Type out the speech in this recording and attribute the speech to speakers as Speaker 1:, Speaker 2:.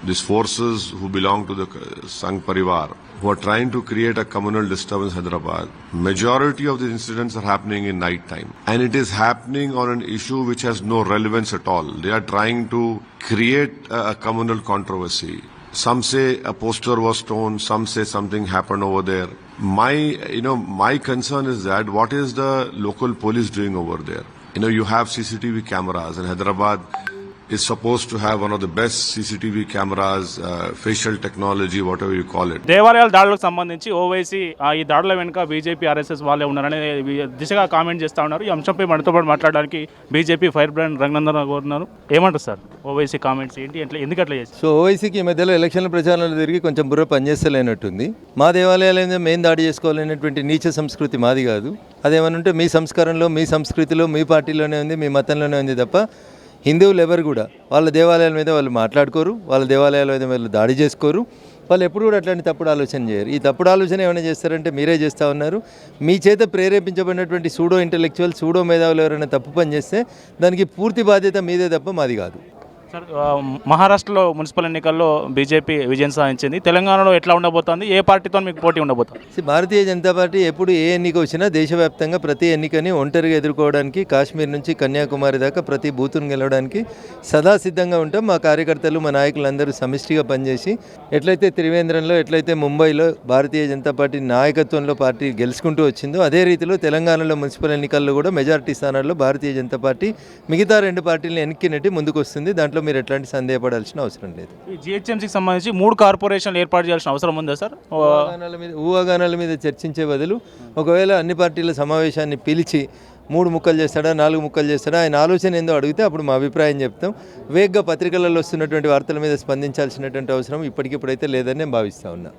Speaker 1: these forces who belong to the Sangh Parivar, who are trying to create a communal disturbance in Hyderabad. Majority of these incidents are happening in night time, and it is happening on an issue which has no relevance at all. They are trying to create a communal controversy. Some say a poster was torn, some say something happened over there. My concern is that what is the local police doing over there? You have CCTV cameras, and Hyderabad is supposed to have one of the best CCTV cameras, facial technology, whatever you call it.
Speaker 2: దేవాలయాల దాడులకు సంబంధించి ఓవైసీ ఈ దాడుల వెనుక BJP RSS వాళ్ళే ఉన్నారని దిశగా comment చేస్తూ ఉన్నారు. ఈ అంశంపై మనతో పాటు మాట్లాడడానికి బీజేపీ ఫైర్ బ్రాండ్ రంగనందన్ గారు ఉన్నారు. ఏమంటారు సార్ ఓవైసీ కామెంట్స్ ఏంటి, ఎందుకు అట్లా చేసి?
Speaker 3: సో ఓవైసీకి ఈ మధ్యలో ఎలక్షన్ల ప్రచారంలో తిరిగి కొంచెం బుర్ర పనిచేస్తలేనట్టుంది. మా దేవాలయాల మీద మేము దాడి చేసుకోవాలనేటువంటి నీచ సంస్కృతి మాది కాదు. అదేమనంటే మీ సంస్కారంలో, మీ సంస్కృతిలో, మీ పార్టీలోనే ఉంది, మీ మతంలోనే ఉంది తప్ప హిందువులు ఎవరు కూడా వాళ్ళ దేవాలయాల మీద వాళ్ళు మాట్లాడుకోరు, వాళ్ళ దేవాలయాల మీద వాళ్ళు దాడి చేసుకోరు. వాళ్ళు ఎప్పుడు కూడా అట్లాంటి తప్పుడు ఆలోచన చేయరు. ఈ తప్పుడు ఆలోచన ఏమైనా చేస్తారంటే మీరే చేస్తూ ఉన్నారు. మీ చేత ప్రేరేపించబడినటువంటి సూడో ఇంటెలెక్చువల్, సూడో మేధావులు ఎవరైనా తప్పు పని చేస్తే దానికి పూర్తి బాధ్యత మీదే తప్ప మాది కాదు.
Speaker 2: సార్, మహారాష్ట్రలో మున్సిపల్ ఎన్నికల్లో బీజేపీ విజయం సాధించింది. తెలంగాణలో ఎట్లా ఉండబోతోంది? ఏ పార్టీతో మీకు పోటీ ఉండబోతుంది?
Speaker 3: భారతీయ జనతా పార్టీ ఎప్పుడు ఏ ఎన్నిక వచ్చినా దేశవ్యాప్తంగా ప్రతి ఎన్నికని ఒంటరిగా ఎదుర్కోవడానికి, కాశ్మీర్ నుంచి కన్యాకుమారి దాకా ప్రతి బూతును గెలవడానికి సదా సిద్ధంగా ఉంటాం. మా కార్యకర్తలు, మా నాయకులందరూ సమిష్టిగా పనిచేసి ఎట్లయితే త్రివేంద్రంలో, ఎట్లయితే ముంబైలో భారతీయ జనతా పార్టీ నాయకత్వంలో పార్టీ గెలుచుకుంటూ వచ్చిందో అదే రీతిలో తెలంగాణలో మున్సిపల్ ఎన్నికల్లో కూడా మెజారిటీ స్థానాల్లో భారతీయ జనతా పార్టీ మిగతా రెండు పార్టీలను వెనక్కి నెట్టి ముందుకు వస్తుంది. దాంట్లో మీరు ఎట్లాంటి సందేహపడాల్సిన అవసరం లేదు.
Speaker 2: ఈ జిహెచ్ఎంసీకి సంబంధించి 3 కార్పొరేషన్లు ఏర్పాటు చేయాల్సిన అవసరం ఉందా సార్?
Speaker 3: ఊహాగానాల మీద చర్చించే బదులు ఒకవేళ అన్ని పార్టీల సమావేశాన్ని పిలిచి 3 ముక్కలు చేస్తాడా, 4 ముక్కలు చేస్తాడా, ఆయన ఆలోచన ఏందో అడిగితే అప్పుడు మా అభిప్రాయం చెప్తాం. వేగ్గా పత్రికలలో వస్తున్నటువంటి వార్తల మీద స్పందించాల్సినటువంటి అవసరం ఇప్పటికిప్పుడైతే లేదని నేను భావిస్తూ ఉన్నా.